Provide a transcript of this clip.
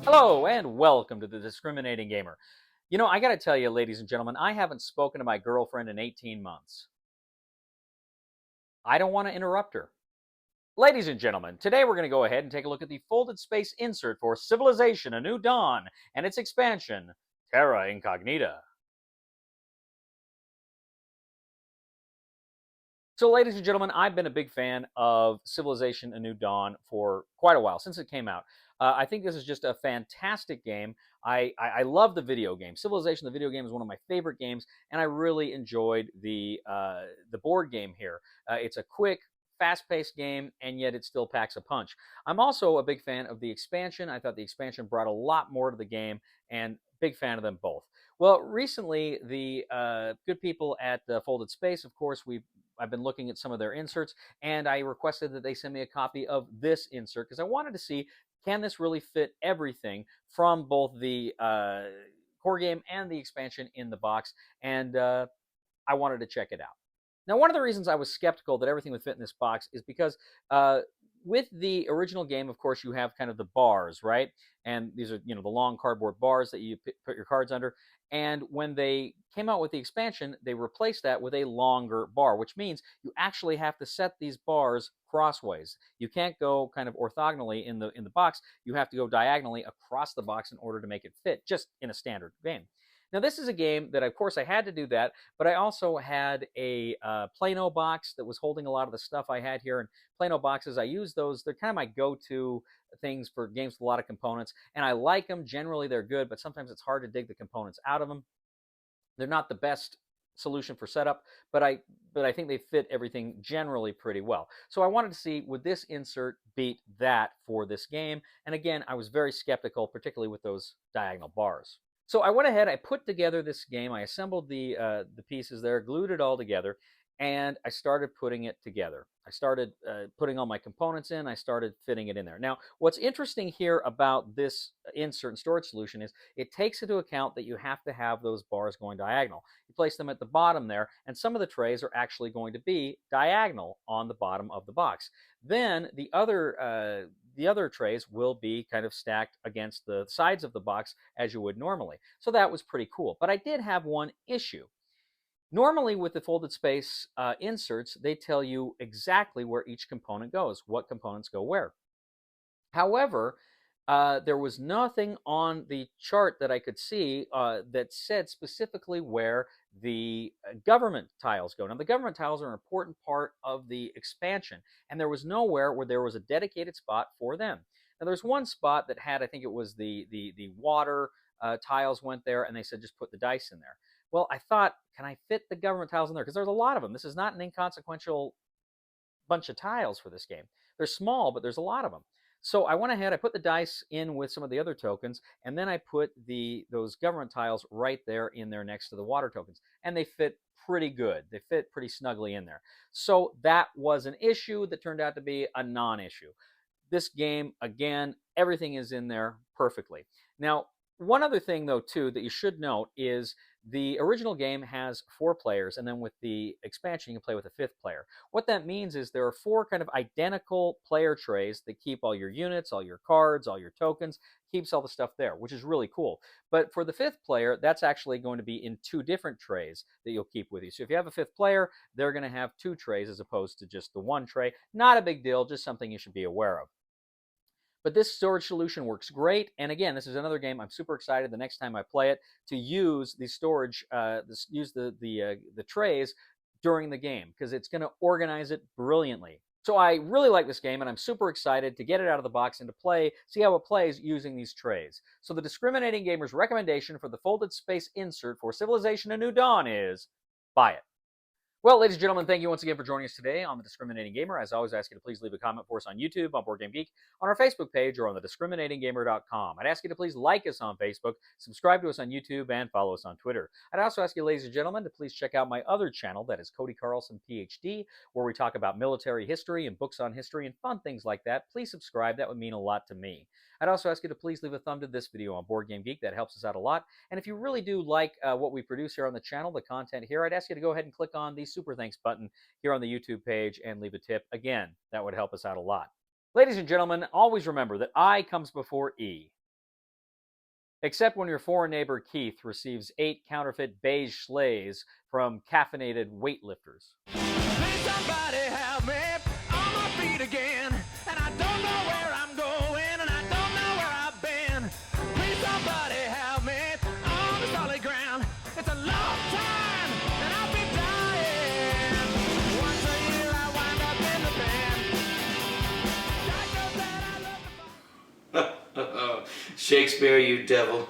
Hello and welcome to the Discriminating Gamer. You know, I got to tell you, ladies and gentlemen, I haven't spoken to my girlfriend in 18 months. I don't want to interrupt her. Ladies and gentlemen, today we're going to go ahead and take a look at the folded space insert for Civilization: A New Dawn and its expansion, Terra Incognita. So, ladies and gentlemen, I've been a big fan of Civilization: A New Dawn for quite a while, since it came out. I think this is just a fantastic game. I love the video game. Civilization, the video game, is one of my favorite games, and I really enjoyed the board game here. It's a quick, fast-paced game, and yet it still packs a punch. I'm also a big fan of the expansion. I thought the expansion brought a lot more to the game, and big fan of them both. Well, recently, the good people at Folded Space, of course, I've been looking at some of their inserts, and I requested that they send me a copy of this insert because I wanted to see, can this really fit everything from both the core game and the expansion in the box, and I wanted to check it out. Now, one of the reasons I was skeptical that everything would fit in this box is because with the original game, of course, you have kind of the bars, right? And these are, the long cardboard bars that you put your cards under. And when they came out with the expansion, they replaced that with a longer bar, which means you actually have to set these bars crossways. You can't go kind of orthogonally in the box. You have to go diagonally across the box in order to make it fit, just in a standard game. Now, this is a game that, of course, I had to do that, but I also had a Plano box that was holding a lot of the stuff I had here. And Plano boxes, I use those. They're kind of my go-to things for games with a lot of components, and I like them. Generally, they're good, but sometimes it's hard to dig the components out of them. They're not the best solution for setup, but I think they fit everything generally pretty well. So I wanted to see, would this insert beat that for this game? And again, I was very skeptical, particularly with those diagonal bars. So I went ahead, I put together this game, I assembled the pieces there, glued it all together, and I started putting it together. I started putting all my components in, I started fitting it in there. Now, what's interesting here about this insert and storage solution is it takes into account that you have to have those bars going diagonal. You place them at the bottom there, and some of the trays are actually going to be diagonal on the bottom of the box. Then the other trays will be kind of stacked against the sides of the box as you would normally. So that was pretty cool. But I did have one issue. Normally, with the folded space inserts, they tell you exactly where each component goes, what components go where. However, there was nothing on the chart that I could see that said specifically where the government tiles go. Now, the government tiles are an important part of the expansion, and there was nowhere where there was a dedicated spot for them. Now, there's one spot that had, I think it was the water tiles went there, and they said just put the dice in there. Well, I thought, can I fit the government tiles in there? Because there's a lot of them. This is not an inconsequential bunch of tiles for this game. They're small, but there's a lot of them. So I went ahead, I put the dice in with some of the other tokens, and then I put those government tiles right there in there next to the water tokens. And they fit pretty good. They fit pretty snugly in there. So that was an issue that turned out to be a non-issue. This game, again, everything is in there perfectly. Now, one other thing, though, too, that you should note is the original game has 4 players, and then with the expansion, you can play with a 5th player. What that means is there are 4 kind of identical player trays that keep all your units, all your cards, all your tokens, keeps all the stuff there, which is really cool. But for the 5th player, that's actually going to be in 2 different trays that you'll keep with you. So if you have a 5th player, they're going to have 2 trays as opposed to just the 1 tray. Not a big deal, just something you should be aware of. But this storage solution works great. And again, this is another game I'm super excited the next time I play it to use the storage, use the trays during the game because it's going to organize it brilliantly. So I really like this game, and I'm super excited to get it out of the box and to play, see how it plays using these trays. So the Discriminating Gamer's recommendation for the folded space insert for Civilization: A New Dawn is buy it. Well, ladies and gentlemen, thank you once again for joining us today on The Discriminating Gamer. As always, I ask you to please leave a comment for us on YouTube, on Board Game Geek, on our Facebook page, or on thediscriminatinggamer.com. I'd ask you to please like us on Facebook, subscribe to us on YouTube, and follow us on Twitter. I'd also ask you, ladies and gentlemen, to please check out my other channel, that is Cody Carlson, PhD, where we talk about military history and books on history and fun things like that. Please subscribe. That would mean a lot to me. I'd also ask you to please leave a thumb to this video on Board Game Geek. That helps us out a lot. And if you really do like what we produce here on the channel, the content here, I'd ask you to go ahead and click on the Super Thanks button here on the YouTube page and leave a tip. Again, that would help us out a lot. Ladies and gentlemen, always remember that I comes before E. Except when your foreign neighbor Keith receives 8 counterfeit beige sleighs from caffeinated weightlifters. Please somebody help me on my feet again. And I don't know where I'm going, and I don't know where I've been. Please somebody help me on the solid ground. It's a long time, and I'll be dying. Once a year I wind up in the band. God knows that I love the Shakespeare, you devil.